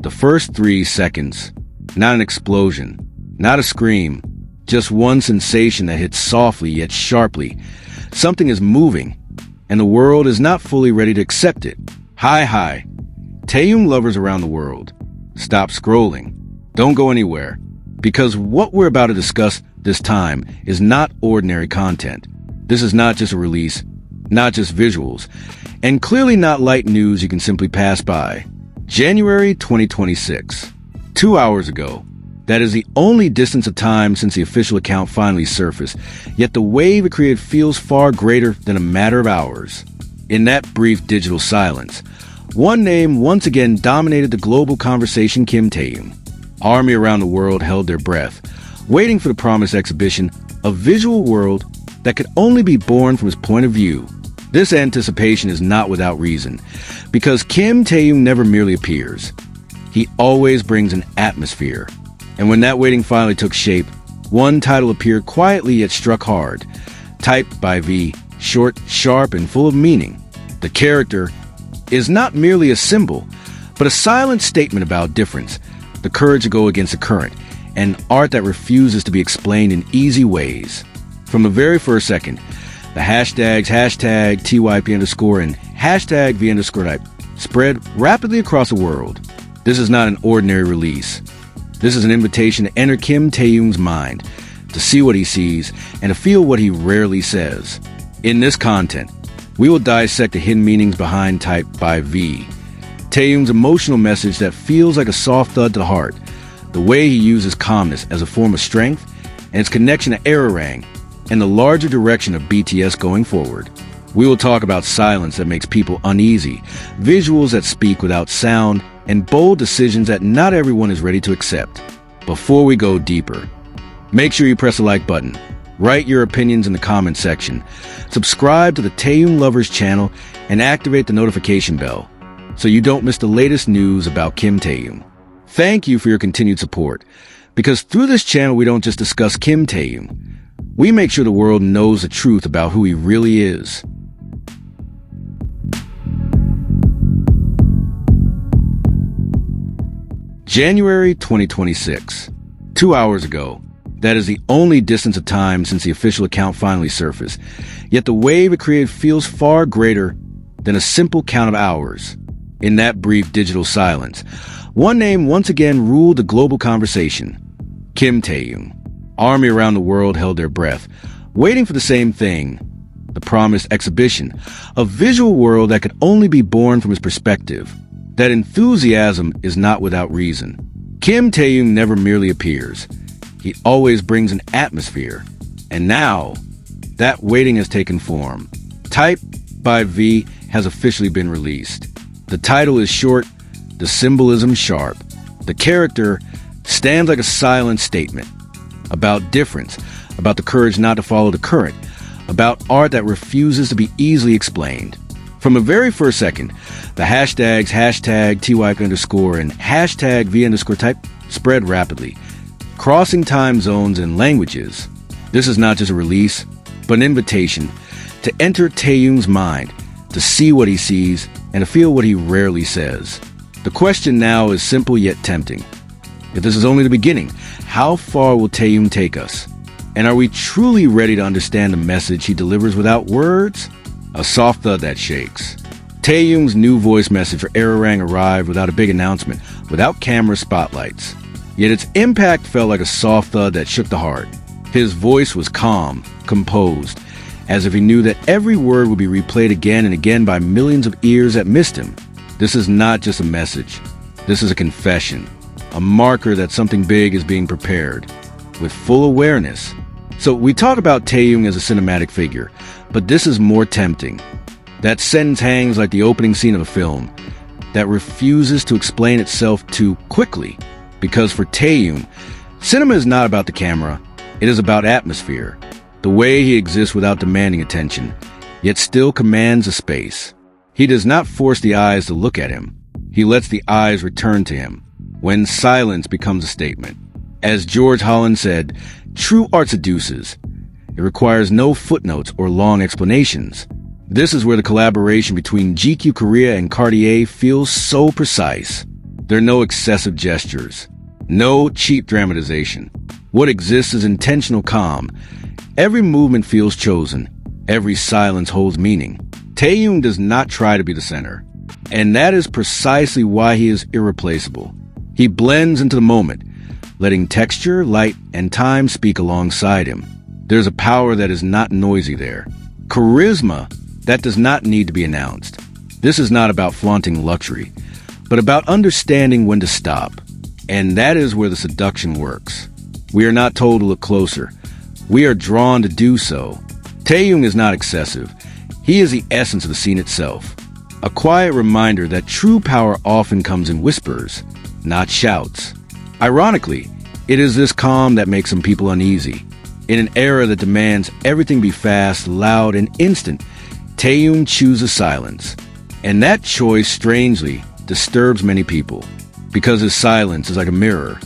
The first 3 seconds, not an explosion, not a scream, just one sensation that hits softly yet sharply. Something is moving, and the world is not fully ready to accept it. Hi. Taehyung lovers around the world, stop scrolling. Don't go anywhere, because what we're about to discuss this time is not ordinary content. This is not just a release, not just visuals, and clearly not light news you can simply pass by. January 2026. 2 hours ago. That is the only distance of time since the official account finally surfaced, yet the wave it created feels far greater than a matter of hours. In that brief digital silence, one name once again dominated the global conversation: kimtaehyung. Army around the world held their breath, waiting for the promised exhibition, a visual world that could only be born from his point of view. This anticipation is not without reason, because kimtaehyung never merely appears. He always brings an atmosphere. And when that waiting finally took shape, one title appeared quietly yet struck hard. Typed by V, short, sharp, and full of meaning. The character is not merely a symbol, but a silent statement about difference, the courage to go against the current, and art that refuses to be explained in easy ways. From the very first second, the hashtags #TYP_ and #V_type spread rapidly across the world. This is not an ordinary release. This is an invitation to enter kimtaehyung's mind, to see what he sees, and to feel what he rarely says. In this content, we will dissect the hidden meanings behind Typed by V, Taehyung's emotional message that feels like a soft thud to the heart, the way he uses calmness as a form of strength, and its connection to ARIRANG, and the larger direction of BTS going forward. We will talk about silence that makes people uneasy, visuals that speak without sound, and bold decisions that not everyone is ready to accept. Before we go deeper, make sure you press the like button, write your opinions in the comment section, subscribe to the Taehyung Lovers channel, and activate the notification bell so you don't miss the latest news about kimtaehyung. Thank you for your continued support, because through this channel we don't just discuss kimtaehyung, we make sure the world knows the truth about who he really is. January 2026. 2 hours ago. That is the only distance of time since the official account finally surfaced, yet the wave it created feels far greater than a simple count of hours. In that brief digital silence, one name once again ruled the global conversation: kimtaehyung. Army around the world held their breath, waiting for the same thing, the promised exhibition, a visual world that could only be born from his perspective. That enthusiasm is not without reason. kimtaehyung never merely appears. He always brings an atmosphere. And now, that waiting has taken form. Typed by V has officially been released. The title is short, the symbolism sharp. The character stands like a silent statement about difference, about the courage not to follow the current, about art that refuses to be easily explained. From the very first second, the hashtags #TYP_ and #V_type spread rapidly, crossing time zones and languages. This is not just a release, but an invitation to enter Taehyung's mind, to see what he sees, and to feel what he rarely says. The question now is simple yet tempting. If this is only the beginning, how far will Taehyung take us? And are we truly ready to understand the message he delivers without words? A soft thud that shakes. Taehyung's new voice message for ARIRANG arrived without a big announcement, without camera spotlights. Yet its impact felt like a soft thud that shook the heart. His voice was calm, composed, as if he knew that every word would be replayed again and again by millions of ears that missed him. This is not just a message. This is a confession, a marker that something big is being prepared, with full awareness. So we talk about Taehyung as a cinematic figure, but this is more tempting. That sentence hangs like the opening scene of a film that refuses to explain itself too quickly. Because for Taehyung, cinema is not about the camera, it is about atmosphere. The way he exists without demanding attention, yet still commands a space. He does not force the eyes to look at him. He lets the eyes return to him, when silence becomes a statement. As George Holland said, true art seduces. It requires no footnotes or long explanations. This is where the collaboration between GQ Korea and Cartier feels so precise. There are no excessive gestures, no cheap dramatization. What exists is intentional calm. Every movement feels chosen. Every silence holds meaning. Taehyung does not try to be the center. And that is precisely why he is irreplaceable. He blends into the moment, letting texture, light, and time speak alongside him. There's a power that is not noisy there. Charisma that does not need to be announced. This is not about flaunting luxury, but about understanding when to stop. And that is where the seduction works. We are not told to look closer. We are drawn to do so. Taehyung is not excessive. He is the essence of the scene itself. A quiet reminder that true power often comes in whispers, not shouts. Ironically, it is this calm that makes some people uneasy. In an era that demands everything be fast, loud, and instant, Taehyung chooses silence. And that choice, strangely, disturbs many people, because his silence is like a mirror,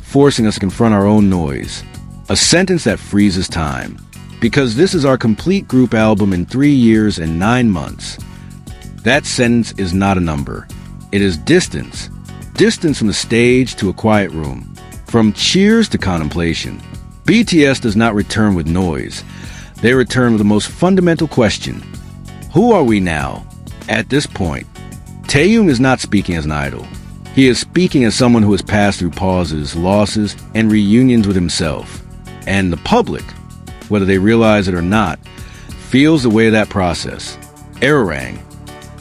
forcing us to confront our own noise. A sentence that freezes time. Because this is our complete group album in 3 years and 9 months. That sentence is not a number. It is distance. Distance from the stage to a quiet room. From cheers to contemplation. BTS does not return with noise. They return with the most fundamental question. Who are we now? At this point, Taehyung is not speaking as an idol. He is speaking as someone who has passed through pauses, losses, and reunions with himself. And the public, whether they realize it or not, feels the way of that process. ARIRANG,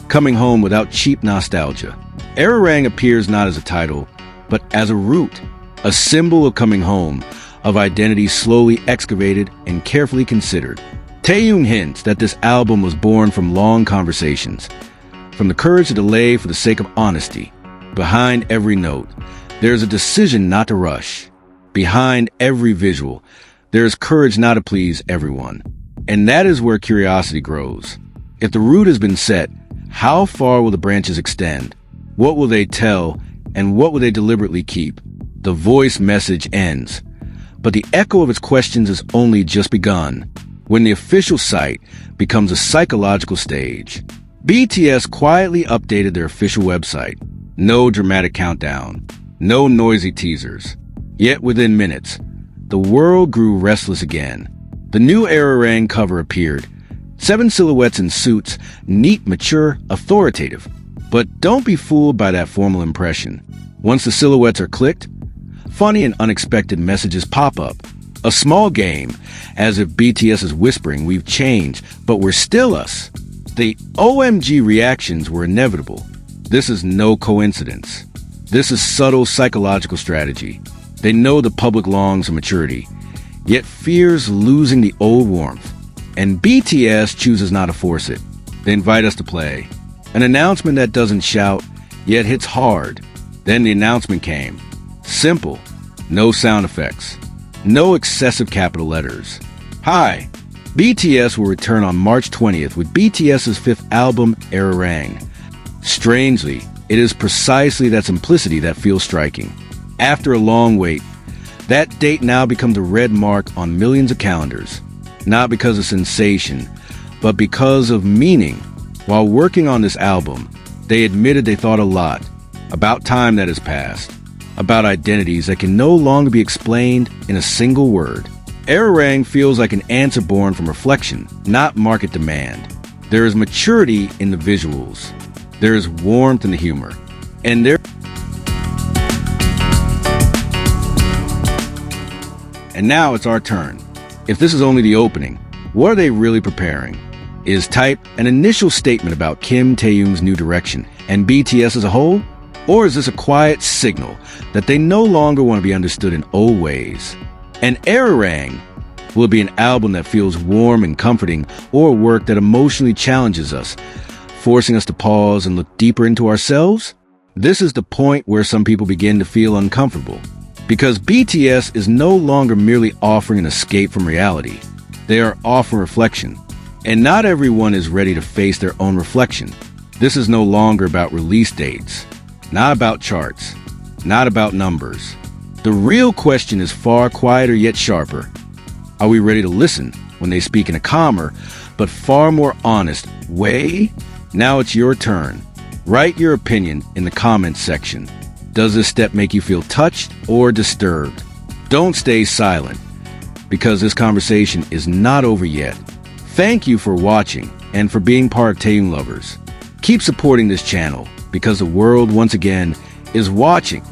coming home without cheap nostalgia. ARIRANG appears not as a title, but as a root, a symbol of coming home, of identity slowly excavated and carefully considered. Taehyung hints that this album was born from long conversations, from the courage to delay for the sake of honesty. Behind every note, there is a decision not to rush. Behind every visual, there is courage not to please everyone. And that is where curiosity grows. If the root has been set, how far will the branches extend? What will they tell, and what will they deliberately keep? The voice message ends, but the echo of its questions is only just begun, when the official site becomes a psychological stage. BTS quietly updated their official website. No dramatic countdown, no noisy teasers. Yet within minutes, the world grew restless again. The new ARIRANG cover appeared. 7 silhouettes in suits, neat, mature, authoritative. But don't be fooled by that formal impression. Once the silhouettes are clicked, funny and unexpected messages pop up. A small game, as if BTS is whispering, we've changed, but we're still us. The OMG reactions were inevitable. This is no coincidence. This is subtle psychological strategy. They know the public longs for maturity, yet fears losing the old warmth. And BTS chooses not to force it. They invite us to play. An announcement that doesn't shout, yet hits hard. Then the announcement came. Simple. No sound effects. No excessive capital letters. Hi. BTS will return on March 20th with BTS's 5th album, ARIRANG. Strangely, it is precisely that simplicity that feels striking. After a long wait, that date now becomes a red mark on millions of calendars. Not because of sensation, but because of meaning. While working on this album, they admitted they thought a lot about time that has passed, about identities that can no longer be explained in a single word. ARIRANG feels like an answer born from reflection, not market demand. There is maturity in the visuals. There is warmth in the humor. And now it's our turn. If this is only the opening, what are they really preparing? Is Type an initial statement about Kimtaehyung's new direction and BTS as a whole? Or is this a quiet signal that they no longer want to be understood in old ways? And ARIRANG, will it be an album that feels warm and comforting, or work that emotionally challenges us, forcing us to pause and look deeper into ourselves? This is the point where some people begin to feel uncomfortable. Because BTS is no longer merely offering an escape from reality. They are offering reflection. And not everyone is ready to face their own reflection. This is no longer about release dates. Not about charts. Not about numbers. The real question is far quieter yet sharper. Are we ready to listen when they speak in a calmer, but far more honest way? Now it's your turn. Write your opinion in the comments section. Does this step make you feel touched or disturbed? Don't stay silent, because this conversation is not over yet. Thank you for watching and for being part of Taehyung lovers. Keep supporting this channel, because the world, once again, is watching.